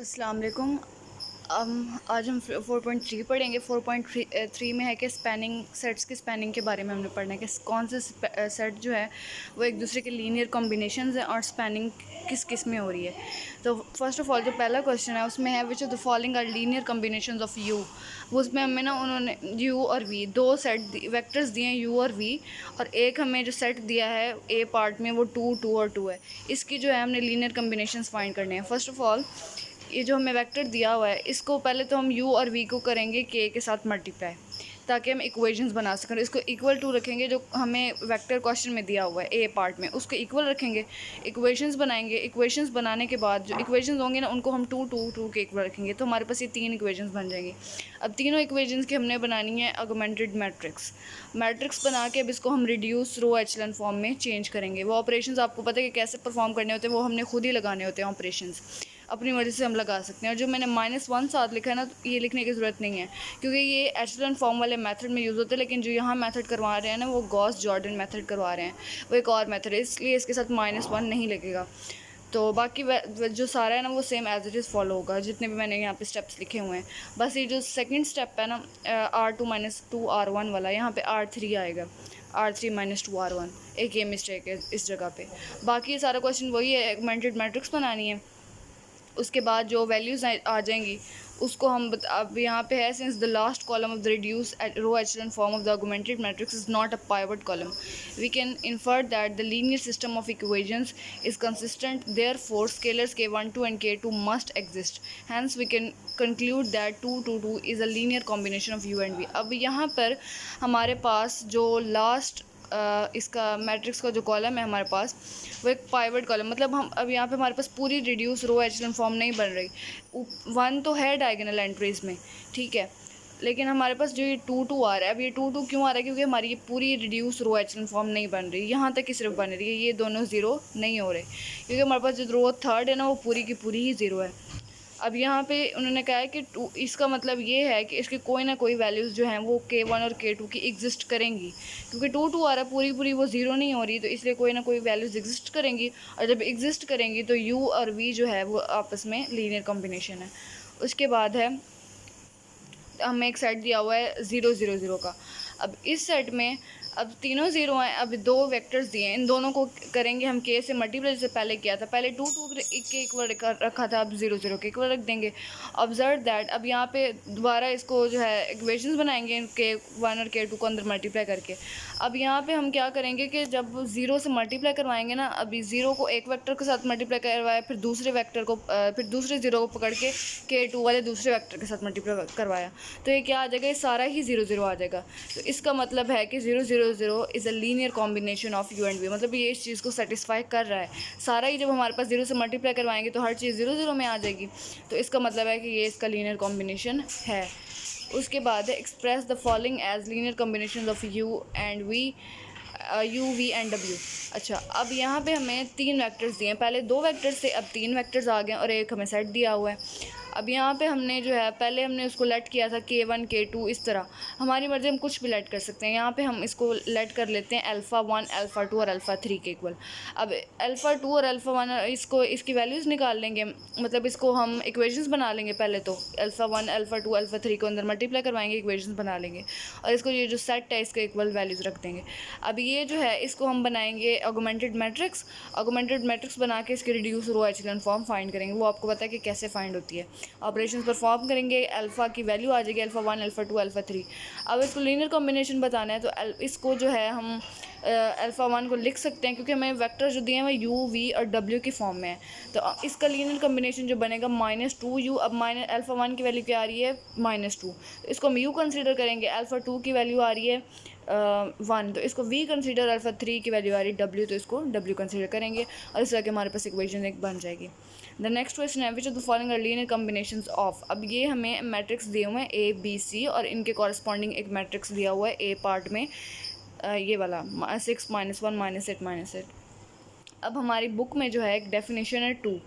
अस्सलाम वालेकुम। आज हम 4.3 पढ़ेंगे। 4.3 में है कि स्पैनिंग सेट्स की स्पैनिंग के बारे में हमने पढ़ना है कि कौन से सेट जो है वो एक दूसरे के लीनियर कॉम्बिनेशंस हैं और स्पैनिंग किस किस में हो रही है। तो फर्स्ट ऑफ ऑल जो पहला क्वेश्चन है उसमें है which of the following are linear combinations of u. वो उसमें हमें ना उन्होंने यू और वी दो सेट वेक्टर्स दिए हैं, यू और वी, और एक हमें जो सेट दिया है ए पार्ट में वो 2 2 और 2 है। इसकी जो है हमने लीनियर कॉम्बिनेशंस फाइंड करने हैं। फर्स्ट ऑफ ऑल ये जो हमें वेक्टर दिया हुआ है इसको पहले तो हम u और v को करेंगे k के साथ मल्टीप्लाई, ताकि हम इक्वेशंस बना सकें। इसको इक्वल टू रखेंगे, जो हमें वेक्टर क्वेश्चन में दिया हुआ है ए पार्ट में उसको इक्वल रखेंगे, इक्वेशंस बनाएंगे। इक्वेशंस बनाने के बाद जो इक्वेशंस होंगे ना उनको हम 2 2 2 के इक्वल रखेंगे, तो हमारे पास ये 3 इक्वेशंस बन जाएंगी। अब तीनों इक्वेशंस की हमने बनानी है ऑगमेंटेड मैट्रिक्स बना के अब इसको हम रिड्यूस रो एचलन फॉर्म में चेंज करेंगे। वो ऑपरेशंस आपको पता है कि कैसे परफॉर्म करने होते हैं, वो हमने खुद ही लगाने होते हैं। ऑपरेशंस अपनी मर्ज़ी से हम लगा सकते हैं। और जो मैंने -1 साथ लिखा है ना, तो ये लिखने की ज़रूरत नहीं है क्योंकि ये एचलन फॉर्म वाले मेथड में यूज़ होते हैं, लेकिन जो यहाँ मेथड करवा रहे हैं ना वो गॉस जॉर्डन मेथड करवा रहे हैं, वो एक और मेथड है, इसलिए इसके साथ -1 नहीं लगेगा। तो बाकी जो सारा है ना वो same as it is follow होगा, जितने भी मैंने यहाँ पे स्टेप्स लिखे हुए हैं। बस ये जो सेकंड स्टेप है ना R2 - 2R1 वाला, यहाँ पे R3 आएगा, R3 - 2R1। एक ये मिस्टेक है इस जगह पे। बाकी ये सारा क्वेश्चन वही है, ऑगमेंटेड मैट्रिक्स बनानी है। उसके बाद जो वैल्यूज़ आ जाएंगी उसको हम अब यहाँ पे है, since the last column of the reduce row echelon form of the augmented matrix is not a pivot column, we can infer that the linear system of equations is consistent, therefore scalars k12 and k2 must exist, hence we can conclude that 2 2 2 is a linear combination of u and v. अब यहाँ पर हमारे पास जो last इसका matrix का जो column है हमारे पास वो एक पाइवट कॉलम, मतलब हम अब यहाँ पे हमारे पास पूरी रिड्यूस रो एचलन फॉर्म नहीं बन रही। 1 तो है डायगोनल एंट्रीज में, ठीक है, लेकिन हमारे पास जो ये 2 2 आ रहा है, अब ये 2 2 क्यों आ रहा है? क्योंकि हमारी ये पूरी रिड्यूस रो एचलन फॉर्म नहीं बन रही, यहाँ तक ही सिर्फ बन रही है, ये दोनों ज़ीरो नहीं हो रहे, क्योंकि हमारे पास जो रो थर्ड है ना वो पूरी की पूरी ही ज़ीरो है। अब यहाँ पे उन्होंने कहा है कि इसका मतलब ये है कि इसके कोई ना कोई वैल्यूज़ जो हैं वो k1 और k2 की एग्जिस्ट करेंगी, क्योंकि 2 2 आ रहा है, पूरी पूरी वो ज़ीरो नहीं हो रही, तो इसलिए कोई ना कोई वैल्यूज़ एग्जिस्ट करेंगी, और जब एग्जिस्ट करेंगी तो u और v जो है वो आपस में लीनियर कॉम्बिनेशन है। उसके बाद है हमें एक सेट दिया हुआ है 0 0 0 का। अब इस सेट में अब तीनों ज़ीरो हैं, अब दो वेक्टर्स दिए हैं, इन दोनों को करेंगे हम k से मल्टीप्लाई, जैसे पहले किया था, पहले 2 2 के इक्वल रखा था, अब 0 0 के इक्वल रख देंगे। ऑब्जर्व दैट अब यहाँ पे दोबारा इसको जो है इक्वेशंस बनाएंगे k1 और k2 को अंदर मल्टीप्लाई करके। अब यहाँ पे हम क्या करेंगे कि जब 0 से मल्टीप्लाई करवाएंगे ना, अभी 0 को एक वेक्टर के साथ मल्टीप्लाई करवाया, फिर दूसरे वेक्टर को फिर दूसरे 0 को पकड़ के k2 वाले दूसरे वेक्टर के साथ मल्टीप्लाई करवाया, तो ये क्या आ जाएगा? ये सारा ही 0 0 आ जाएगा। तो इसका मतलब है कि 0 0 0 is a linear combination of u and v, मतलब ये इस चीज़ को सेटिस्फाई कर रहा है। सारा ही जब हमारे पास 0 से मल्टीप्लाई करवाएंगे तो हर चीज़ 0 0 में आ जाएगी, तो इसका मतलब है कि ये इसका लीनियर कॉम्बिनेशन है। उसके बाद है express the following as linear combination of u and v, u v and डब्ल्यू। अच्छा, अब यहाँ पे हमें 3 वेक्टर्स दिए हैं, पहले 2 वेक्टर्स थे, अब 3 वेक्टर्स आ गए और एक हमें सेट दिया हुआ है। अब यहाँ पे हमने जो है पहले हमने उसको लेट किया था k1 k2, इस तरह हमारी मर्ज़ी हम कुछ भी लेट कर सकते हैं। यहाँ पे हम इसको लेट कर लेते हैं α1 α2 और α3 के इक्वल। अब α2 और α1 इसको इसकी वैल्यूज़ निकाल लेंगे, मतलब इसको हम इक्वेशंस बना लेंगे। पहले तो α1 α2 α3 को अंदर मल्टीप्लाई करवाएंगे, इक्वेशंस बना लेंगे, और इसको ये जो सेट है इसके इक्वल वैल्यूज़ रख देंगे। अब ये जो है इसको हम बनाएंगे ऑगमेंटेड मैट्रिक्स बना के इसके reduce row echelon form find करेंगे। वो आपको पता है कि कैसे फाइंड होती है, ऑपरेशंस परफॉर्म करेंगे, अल्फ़ा की वैल्यू आ जाएगी, α1 α2 α3। अब इसको लीनियर कॉम्बिनेशन बताना है, तो इसको जो है हम α1 को लिख सकते हैं, क्योंकि हमें वेक्टर जो दिए हैं वो u v और w की फॉर्म में है, तो इसका लीनियर कॉम्बिनेशन जो बनेगा -2u। अब α1 की वैल्यू क्या आ रही है? -2, तो इसको हम u कंसीडर करेंगे। α2 की वैल्यू आ रही है 1, तो इसको v कंसीडर। α3 की वैल्यू आ रही है w, तो इसको w कंसीडर करेंगे, और इस तरह के हमारे पास इक्वेशन एक बन जाएगी। द नेक्स्ट क्वेश्चन है which of the following are linear combinations of. अब ये हमें मैट्रिक्स दिए हुए हैं a b c, और इनके कॉरस्पॉन्डिंग एक मैट्रिक्स दिया हुआ है a पार्ट में, ये वाला 6 -1 -8 -8। अब हमारी बुक में जो है एक डेफिनेशन है 2,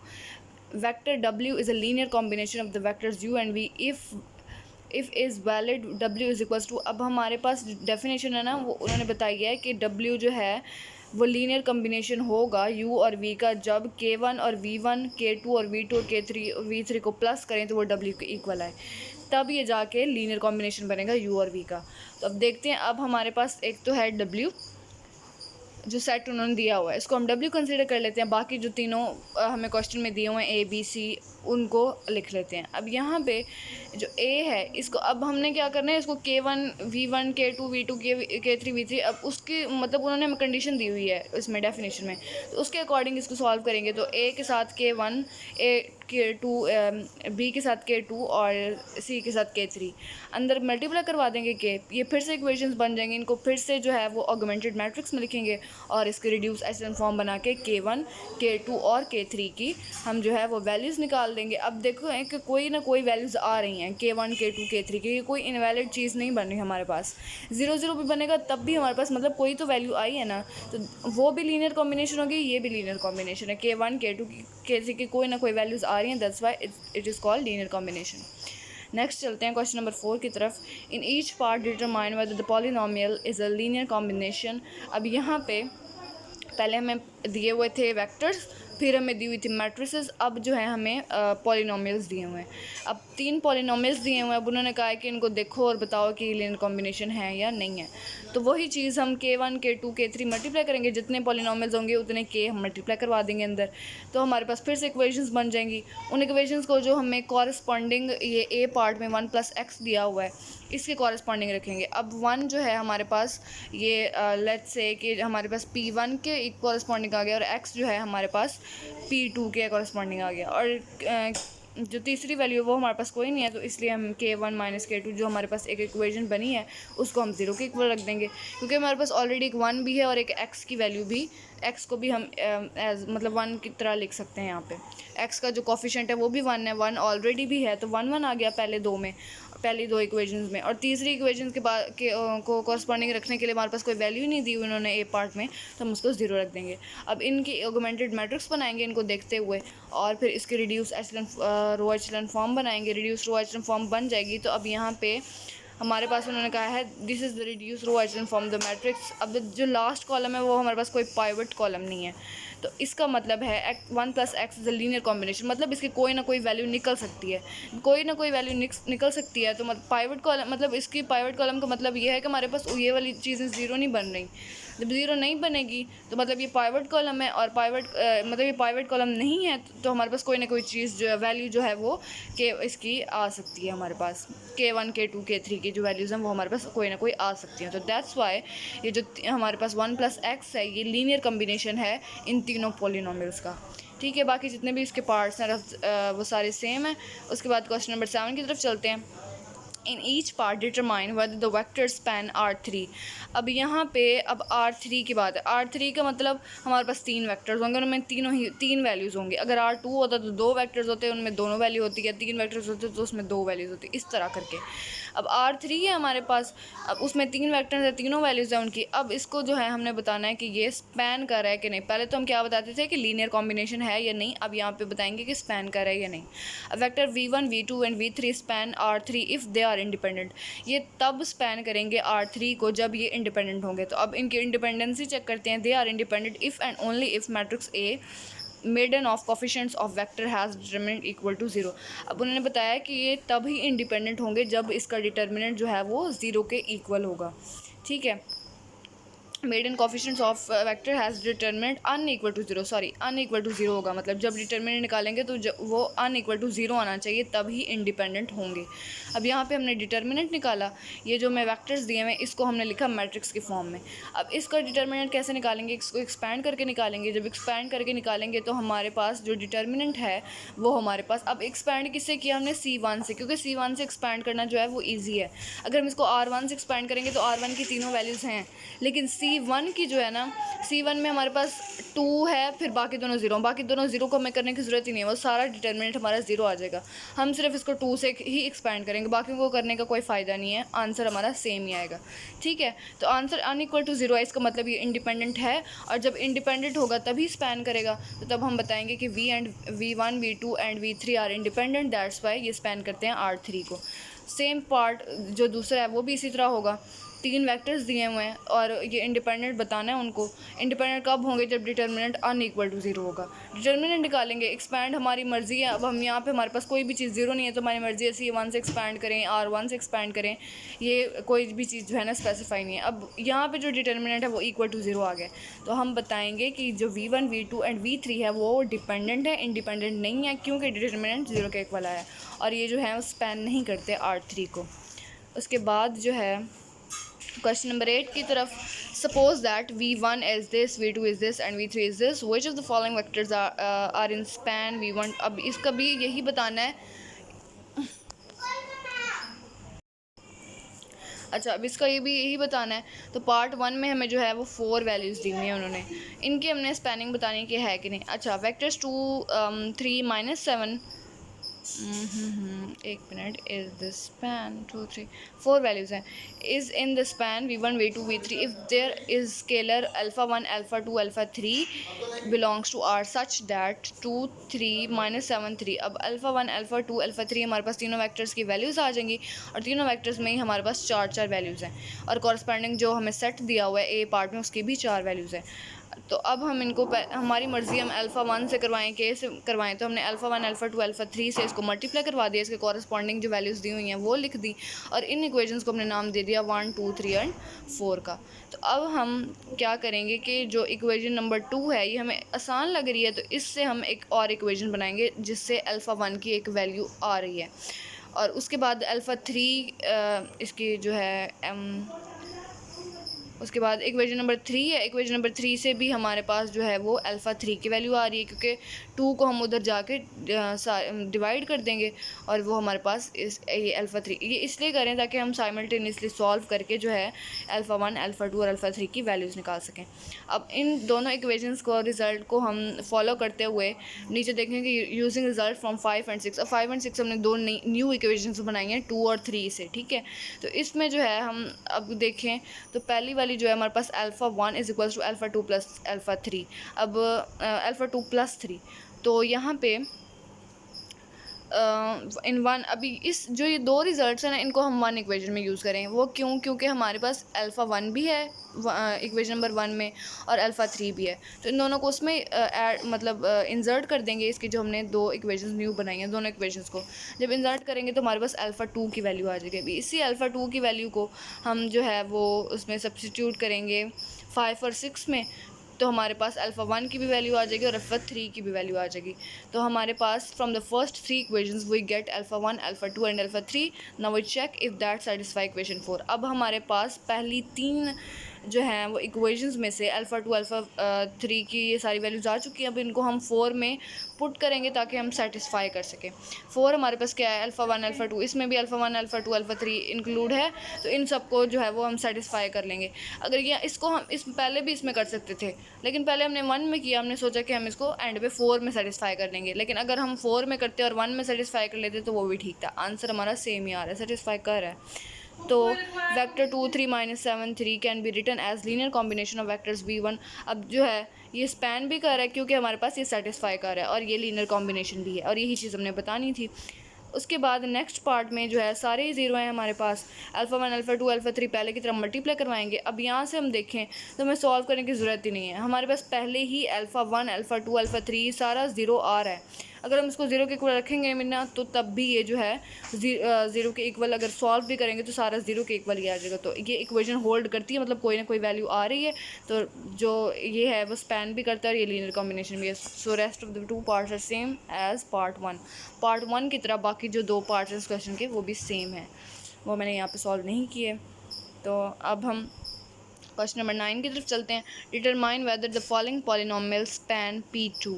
vector w is a linear combination of the vectors u and v if is valid w is equals to. अब हमारे पास डेफिनेशन है ना, वो उन्होंने बताई है कि w जो है वो लीनियर कम्बिनेशन होगा u और v का जब k1 और v1 k2 और v2 और k3 और v3 को प्लस करें तो वो w के इक्वल आए, तब ये जाके लीनियर कॉम्बिनेशन बनेगा u और v का। तो अब देखते हैं, अब हमारे पास एक तो है w जो सेट उन्होंने दिया हुआ है, इसको हम w कंसीडर कर लेते हैं, बाकी जो तीनों हमें क्वेश्चन में दिए हुए हैं a b c उनको लिख लेते हैं। अब यहाँ पे जो a है इसको अब हमने क्या करना है, इसको k1 v1 k2 v2 k3 v3, अब उसकी मतलब उन्होंने हमें कंडीशन दी हुई है इसमें डेफिनेशन में, तो उसके अकॉर्डिंग इसको सॉल्व करेंगे। तो a के साथ k1, k2 b के साथ k2 और c के साथ k3 अंदर मल्टीप्लाई करवा देंगे k, ये फिर से इक्वेशंस बन जाएंगे, इनको फिर से जो है वो ऑगमेंटेड मैट्रिक्स में लिखेंगे और इसके रिड्यूस एचेलॉन फॉर्म बना के k1 k2 और k3 की हम जो है वो वैल्यूज़ निकाल देंगे। अब देखो है कि कोई ना कोई वैल्यूज़ आ रही हैं k1 k2 k3 की, कोई इनवैलिड चीज़ नहीं बन रही हमारे पास, 0 0 भी बनेगा तब भी हमारे पास मतलब कोई तो वैल्यू आई है ना, तो वो भी लीनियर कॉम्बिनेशन होगी, ये भी लीनियर कॉम्बिनेशन है, k1 k2 k3 की कोई ना कोई वैल्यूज़ आ रही हैं, that's why it is called linear combination. Next चलते हैं क्वेश्चन नंबर 4 की तरफ। In each part determine whether the polynomial is a linear combination. अब यहाँ पे पहले हमें दिए हुए थे वेक्टर्स, फिर हमें दी हुई थी मैट्रिसेस, अब जो है हमें पॉलिनोमियल्स दिए हुए हैं। अब 3 पॉलिनोमियल्स दिए हुए हैं, अब उन्होंने कहा है कि इनको देखो और बताओ कि लीनियर कॉम्बिनेशन है या नहीं है। तो वही चीज़ हम k1 k2 k3 मल्टीप्लाई करेंगे, जितने पॉलिनोमियल्स होंगे उतने k हम मल्टीप्लाई करवा देंगे अंदर, तो हमारे पास फिर से इक्वेशंस बन जाएंगी। उन इक्वेशंस को जो हमें कॉरस्पॉन्डिंग ये a पार्ट में 1 + x दिया हुआ है इसके कॉरस्पॉन्डिंग रखेंगे। अब 1 जो है हमारे पास ये लेट्स से कि हमारे पास p1 के कॉरस्पॉन्डिंग आ गया और x जो है हमारे पास p2 के कॉरस्पॉन्डिंग आ गया, और जो तीसरी वैल्यू है वो हमारे पास कोई नहीं है, तो इसलिए हम k1 - k2 जो हमारे पास एक इक्वेशन बनी है उसको हम 0 के इक्वल रख देंगे, क्योंकि हमारे पास ऑलरेडी एक 1 भी है और एक x की वैल्यू भी, x को भी हम एज मतलब 1 की तरह लिख सकते हैं। यहाँ पे x का जो कोफिशिएंट है वो भी 1 है, 1 ऑलरेडी भी है, तो 1 1 आ गया पहली दो इक्वेशंस में, और तीसरी इक्वेशंस के बाद को कॉरस्पॉन्डिंग रखने के लिए हमारे पास कोई वैल्यू नहीं दी उन्होंने ए पार्ट में, तो हम उसको 0 रख देंगे। अब इनकी ऑगमेंटेड मैट्रिक्स बनाएंगे इनको देखते हुए, और फिर इसके रिड्यूस एचेलॉन रो एचेलॉन फॉर्म बनाएंगे। रिड्यूस रो एचेलॉन फॉर्म बन जाएगी तो अब यहाँ पे हमारे पास उन्होंने कहा है this is the reduce row echelon form the matrix. अब जो लास्ट कॉलम है वो हमारे पास कोई पाइवट कॉलम नहीं है, तो इसका मतलब है 1 + x is a linear combination, मतलब इसकी कोई ना कोई वैल्यू निकल सकती है, कोई ना कोई वैल्यू निकल सकती है। तो पाइवट कॉलम मतलब इसकी पाइवट कॉलम का मतलब ये है कि हमारे पास ये वाली चीज़ें 0 नहीं बन रही। जब 0 नहीं बनेगी तो मतलब ये पाइवट कॉलम है, और मतलब ये पाइवट कॉलम नहीं है तो हमारे पास कोई ना कोई चीज़ जो है वैल्यू जो है वो के इसकी आ सकती है हमारे पास, k1 k2 k3 की जो वैल्यूज़ हैं वो हमारे पास कोई ना कोई आ सकती हैं। तो दैट्स वाई ये जो हमारे पास 1 + x है ये लीनियर कम्बिनेशन है इन तीनों पॉलिनोमियल्स का। ठीक है, बाकी जितने भी इसके पार्ट्स हैं वो सारे सेम हैं। उसके बाद क्वेश्चन नंबर 7 की तरफ चलते हैं। In each part determine whether the vector span R3। अब यहाँ पे अब R3 की बात है। R3 का मतलब हमारे पास 3 वेक्टर्स होंगे, उनमें तीन वैल्यूज़ होंगी। अगर R2 होता तो 2 वेक्टर्स होते, उनमें दोनों वैल्यू होती है, 3 वेक्टर्स होते तो उसमें 2 वैल्यूज़ होती, इस तरह करके। अब R3 है हमारे पास, अब उसमें 3 वेक्टर्स है, तीनों वैल्यूज़ हैं उनकी। अब इसको जो है हमने बताना है कि ये स्पैन कर रहा है कि नहीं। पहले तो हम क्या बताते थे कि लीनियर कॉम्बिनेशन है या नहीं, अब यहाँ पे बताएंगे कि स्पैन कर रहा है या नहीं। अब vector v1 v2 and v3 span R3 if they are independent. ये तब स्पैन करेंगे R3 को जब ये इंडिपेंडेंट होंगे। तो अब इनकी इंडिपेंडेंसी चेक करते हैं। They are independent if and only if matrix A maiden of coefficients of vector has determinant equal to 0। अब उन्होंने बताया कि ये तब ही इंडिपेंडेंट होंगे जब इसका डिटरमिनेंट जो है वो 0 के इक्वल होगा। ठीक है, maiden coefficients of vector has determinant unequal to 0, sorry unequal to 0 होगा, मतलब जब डिटरमिनेंट निकालेंगे तो वो अनइक्वल टू 0 आना चाहिए, तभी इंडिपेंडेंट होंगे। अब यहाँ पे हमने डिटरमिनेंट निकाला, ये जो मैं वेक्टर्स दिए हैं इसको हमने लिखा मैट्रिक्स के फॉर्म में। अब इसका डिटरमिनेंट कैसे निकालेंगे, इसको एक्सपैंड करके निकालेंगे। जब एक्सपैंड करके निकालेंगे तो हमारे पास जो डिटरमिनेंट है वो हमारे पास, अब एक्सपैंड किससे किया हमने, C1 से, क्योंकि C1 से एक्सपैंड करना जो है वो ईजी है। अगर हम इसको R1 से एक्सपैंड करेंगे तो R1 की तीनों वैल्यूज़ हैं, लेकिन C1 की जो है ना, C1 में हमारे पास 2 है, फिर बाकी दोनों 0 को हमें करने की ज़रूरत ही नहीं है, वो सारा डिटरमिनेंट हमारा 0 आ जाएगा। हम सिर्फ इसको 2 से ही एक्सपैंड करेंगे, बाकी को करने का कोई फ़ायदा नहीं है, आंसर हमारा सेम ही आएगा। ठीक है, तो आंसर अनइक्वल टू 0 है, इसका मतलब ये इंडिपेंडेंट है, और जब इंडिपेंडेंट होगा तभी स्पैन करेगा। तो तब हम बताएंगे कि v1 v2 and v3 are independent, that's why ये स्पैन करते हैं R3 को। सेम पार्ट जो दूसरा है वो भी इसी तरह होगा। 3 वेक्टर्स दिए हुए हैं और ये इंडिपेंडेंट बताना है उनको। इंडिपेंडेंट कब होंगे? जब डिटर्मिनेंट अनइक्वल टू 0 होगा। डिटर्मिनेंट निकालेंगे, एक्सपैंड हमारी मर्ज़ी है। अब हम यहाँ पे हमारे पास कोई भी चीज़ 0 नहीं है तो हमारी मर्ज़ी है C1 से एक्सपैंड करें, R1 से एक्सपैंड करें, ये कोई भी चीज़ जो है ना स्पेसिफाई नहीं है। अब यहाँ पे जो डिटर्मिनेंट है वो इक्वल टू 0 आ गया, तो हम बताएंगे कि जो V1 V2 एंड V3 है वो डिपेंडेंट है, इंडिपेंडेंट नहीं है, क्योंकि डिटर्मिनेंट 0 के इक्वल आया और ये जो है वो स्पैन नहीं करते R3 को। उसके बाद जो है क्वेश्चन नंबर 8 की तरफ, suppose that V1 is this, V2 is this and V3 is this, which of the following vectors are in span V1। अब इसका भी यही बताना है। अच्छा, अब इसका ये भी यही बताना है। तो पार्ट 1 में हमें जो है वो 4 वैल्यूज़ दी हुई हैं उन्होंने, इनकी हमने स्पैनिंग बतानी कि है कि नहीं। अच्छा, वेक्टर्स 2 3 -7 एक minute, is the span 2 3 4 values हैं, is in the span V1 V2 V3 if there is scalar α1 α2 α3 belongs to R such that 2 3 -7 3। अब α1 α2 α3 हमारे पास तीनों वेक्टर्स की वैल्यूज़ आ जाएंगी और तीनों वेक्टर्स में ही हमारे पास 4 वैल्यूज़ हैं और कॉरस्पॉन्डिंग जो हमें सेट दिया हुआ है ए पार्ट में उसकी भी 4 वैल्यूज़ हैं। तो अब हम इनको हमारी मर्ज़ी, हम α1 से करवाएं, के से करवाएं, तो हमने α1 α2 α3 से इसको मल्टीप्लाई करवा दिया, इसके कॉरस्पॉन्डिंग जो वैल्यूज़ दी हुई हैं वो लिख दी और इन इक्वेशंस को हमने नाम दे दिया 1 2 3 एंड 4 का। तो अब हम क्या करेंगे कि जो इक्वेशन नंबर 2 है ये हमें आसान लग रही है, तो इससे हम एक और इक्वेशन बनाएंगे जिससे α1 की एक वैल्यू आ रही है और उसके बाद α3 इसकी जो है उसके बाद इक्वेशन नंबर 3 है। इक्वेशन नंबर 3 से भी हमारे पास जो है वो α3 की वैल्यू आ रही है, क्योंकि 2 को हम उधर जाके डिवाइड कर देंगे और वो हमारे पास ये α3, ये इसलिए करें ताकि हम साइमल्टेनियसली सॉल्व करके जो है α1 α2 और α3 की वैल्यूज़ निकाल सकें। अब इन दोनों इक्वेशंस को, रिज़ल्ट को हम फॉलो करते हुए नीचे देखें कि यूजिंग रिज़ल्ट फ्रॉम 5 एंड 6। अब 5 एंड 6 हमने दो न्यू इक्वेशंस बनाई हैं 2 और 3 से, ठीक है। तो इसमें जो है हम अब देखें तो पहली वाली जो है हमारे पास α1 इज इक्वल्स टू α2 प्लस α3। अब α2 प्लस 3, तो यहाँ पे इन वन, अभी इस जो ये दो रिजल्ट्स हैं ना इनको हम वन इक्वेशन में यूज़ करें। वो क्यों? क्योंकि हमारे पास α1 भी है इक्वेशन नंबर 1 में और α3 भी है, तो इन दोनों को उसमें मतलब इंसर्ट कर देंगे। इसकी जो हमने दो इक्वेशंस न्यू बनाई हैं, दोनों इक्वेशंस को जब इंसर्ट करेंगे तो हमारे पास α2 की वैल्यू आ जाएगी। अभी इसी α2 की वैल्यू को हम जो है वो उसमें सब्स्टिट्यूट करेंगे 5 और 6 में, तो हमारे पास α1 की भी वैल्यू आ जाएगी और α3 की भी वैल्यू आ जाएगी। तो हमारे पास from the first 3 equations we get α1 α2 and α3। Now we check if that satisfy equation 4। अब हमारे पास पहली 3 जो हैं वो इक्वेशंस में से α2 α3 की ये सारी वैल्यूज़ आ चुकी हैं। अब इनको हम 4 में पुट करेंगे ताकि हम सेटिस्फाई कर सकें। 4 हमारे पास क्या है? α1 α2, इसमें भी α1 α2 α3 इंक्लूड है, तो इन सबको जो है वो हम सेटिस्फाई कर लेंगे। अगर ये इसको हम इस पहले भी इसमें कर सकते थे, लेकिन पहले हमने 1 में किया, हमने सोचा कि हम इसको एंड पे 4 में सेटिस्फाई कर लेंगे। लेकिन अगर हम 4 में करते और 1 में सेटिस्फाई कर लेते तो वो भी ठीक था। आंसर हमारा सेम ही आ रहा है, सेटिस्फाई कर रहा है। तो vector 2 3 -7 3 can be written as linear combination of vectors V1। अब जो है ये स्पैन भी कर रहा है क्योंकि हमारे पास ये सेटिस्फाई कर रहा है और ये लीनियर कॉम्बिनेशन भी है, और यही चीज़ हमने बतानी थी। उसके बाद नेक्स्ट पार्ट में जो है सारे ही ज़ीरो हैं हमारे पास। α1 α2 α3 पहले की तरह मल्टीप्लाई करवाएंगे। अब यहाँ से हम देखें तो हमें सॉल्व करने की ज़रूरत ही नहीं है, हमारे पास पहले ही α1 α2 α3 सारा ज़ीरो आ रहा है। अगर हम इसको ज़ीरो के इक्वल रखेंगे मिलना, तो तब भी ये जो है ज़ीरो के इक्वल अगर सॉल्व भी करेंगे तो सारा ज़ीरो के इक्वल ही आ जाएगा। तो ये इक्वेशन होल्ड करती है, मतलब कोई ना कोई वैल्यू आ रही है, तो जो ये है वो स्पैन भी करता है और ये लीनियर कॉम्बिनेशन भी है। So rest of the 2 parts are same as part 1। Part 1 की तरह बाकी जो 2 पार्ट्स हैं इस क्वेश्चन के वो भी सेम है, वो मैंने यहाँ पे सॉल्व नहीं किए। तो अब हम क्वेश्चन नंबर 9 की तरफ चलते हैं। Determine whether the following polynomial span P2।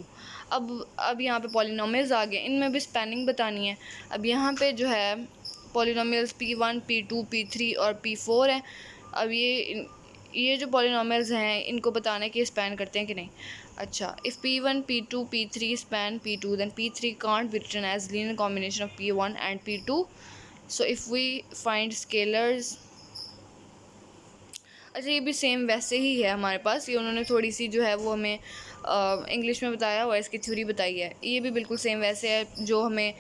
अब यहाँ पे पॉलिनोमियल्स आ गए, इनमें भी स्पैनिंग बतानी है। अब यहाँ पे जो है पॉलिनोमियल्स P1 P2 P3 और P4 हैं। अब ये जो पॉलिनोमियल्स हैं इनको बताना है कि स्पैन करते हैं कि नहीं। अच्छा, if P1 P2 P3 span P2 then P3 can't be written as linear combination of P1 and P2। so if we find scalars। अच्छा, ये भी सेम वैसे ही है हमारे पास, ये उन्होंने थोड़ी सी जो है वो हमें इंग्लिश में बताया हुआ है, इसकी थ्योरी बताई है। ये भी बिल्कुल सेम वैसे है, जो हमें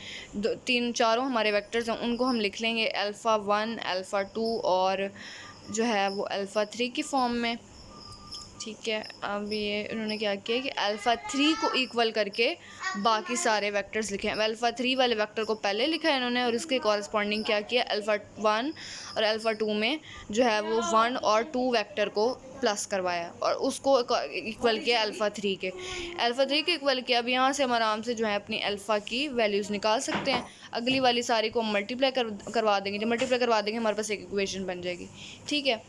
चारों हमारे वेक्टर्स हैं उनको हम लिख लेंगे α1 α2 और जो है वो अल्फ़ा 3 की फॉर्म में। ठीक है, अब ये उन्होंने क्या किया कि अल्फ़ा 3 को इक्वल करके बाकी सारे वेक्टर्स लिखे हैं। अल्फ़ा 3 वाले वेक्टर को पहले लिखा है इन्होंने और उसके कॉरस्पॉन्डिंग क्या किया, अल्फ़ा 1 और अल्फ़ा 2 में जो है वो 1 और 2 वेक्टर को प्लस करवाया और उसको इक्वल किया अल्फ़ा 3 के। अल्फ़ा 3 के इक्वल किया। अब यहाँ से हम आराम से जो है अपनी अल्फ़ा की वैल्यूज़ निकाल सकते हैं। अगली वाली सारी को मल्टीप्लाई करवा देंगे। जब मल्टीप्लाई करवा देंगे हमारे पास एक इक्वेशन बन जाएगी। ठीक है,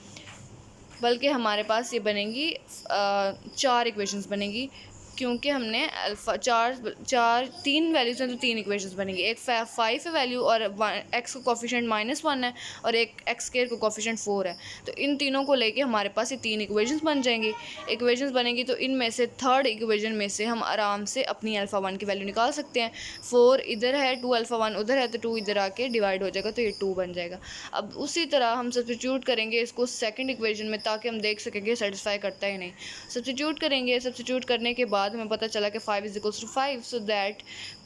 बल्कि हमारे पास ये बनेंगी 4 इक्वेशंस बनेंगी, क्योंकि हमने अल्फ़ा 3 वैल्यूज़ हैं तो 3 इक्वेशंस बनेंगी। एक 5 है वैल्यू और एक्स का कोफिशिएंट -1 है और एक एक्स स्क्वायर का कोफिशिएंट 4 है। तो इन तीनों को लेके हमारे पास ये 3 इक्वेशंस बन जाएंगी। इक्वेशंस बनेंगी तो इनमें से थर्ड इक्वेशन में से हम आराम से अपनी अल्फ़ा 1 की वैल्यू निकाल सकते हैं। 4 इधर है, 2 अल्फ़ा 1 उधर है, तो 2 इधर आके डिवाइड हो जाएगा, तो ये 2 बन जाएगा। अब उसी तरह हम सब्स्टिट्यूट करेंगे इसको सेकंड इक्वेशन में, ताकि हम देख सकें कि सेटिस्फाई करता है नहीं। सब्स्टिट्यूट करेंगे, सब्स्टिट्यूट करने के बाद हमें पता चला कि 5 = 5, so that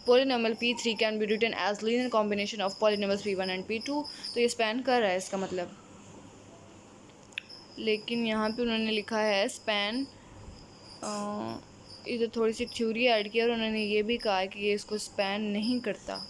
polynomial P3 can be written as linear combination of polynomials P1 and P2। तो ये स्पैन कर रहा है इसका मतलब, लेकिन यहाँ पे उन्होंने लिखा है स्पैन, इधर थोड़ी सी थ्योरी ऐड की और उन्होंने ये भी कहा है कि ये इसको स्पैन नहीं करता।